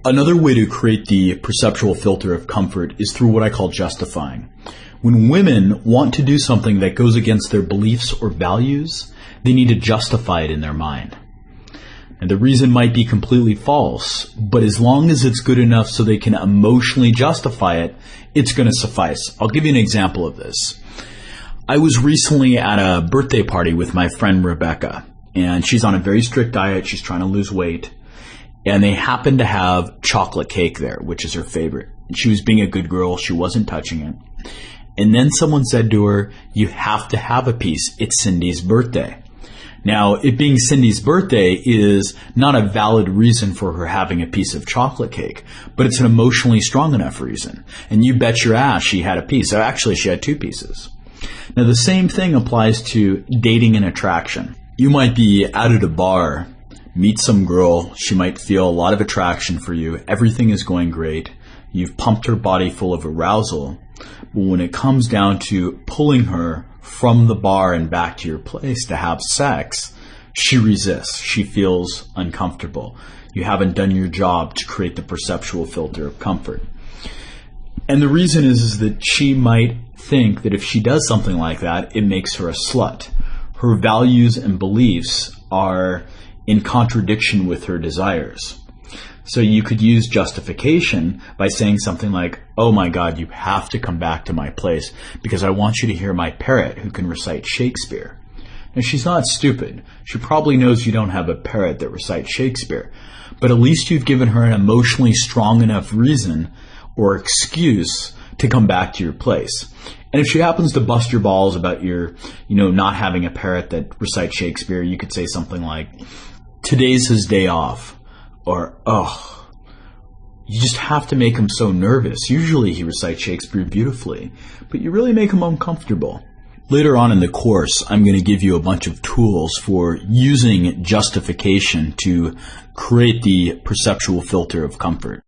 Another way to create the perceptual filter of comfort is through what I call justifying. When women want to do something that goes against their beliefs or values, they need to justify it in their mind. And the reason might be completely false, but as long as it's good enough so they can emotionally justify it, it's going to suffice. I'll give you an example of this. I was recently at a birthday party with my friend Rebecca, and she's on a very strict diet. She's trying to lose weight, and they happened to have chocolate cake there, which is her favorite. And she was being a good girl. She wasn't touching it. And then someone said to her, "You have to have a piece. It's Cindy's birthday." Now, it being Cindy's birthday is not a valid reason for her having a piece of chocolate cake, but it's an emotionally strong enough reason. And you bet your ass she had a piece. So actually, she had two pieces. Now, the same thing applies to dating and attraction. You might be out at a bar, meet some girl, she might feel a lot of attraction for you, everything is going great, you've pumped her body full of arousal, but when it comes down to pulling her from the bar and back to your place to have sex, she resists. She feels uncomfortable. You haven't done your job to create the perceptual filter of comfort. And the reason is that she might think that if she does something like that, it makes her a slut. Her values and beliefs are in contradiction with her desires. So you could use justification by saying something like, "Oh my God, you have to come back to my place because I want you to hear my parrot who can recite Shakespeare." Now, she's not stupid. She probably knows you don't have a parrot that recites Shakespeare, but at least you've given her an emotionally strong enough reason or excuse to come back to your place. And if she happens to bust your balls about your, not having a parrot that recites Shakespeare, you could say something like, "Today's his day off." Or, "Oh, you just have to make him so nervous. Usually he recites Shakespeare beautifully, but you really make him uncomfortable." Later on in the course, I'm going to give you a bunch of tools for using justification to create the perceptual filter of comfort.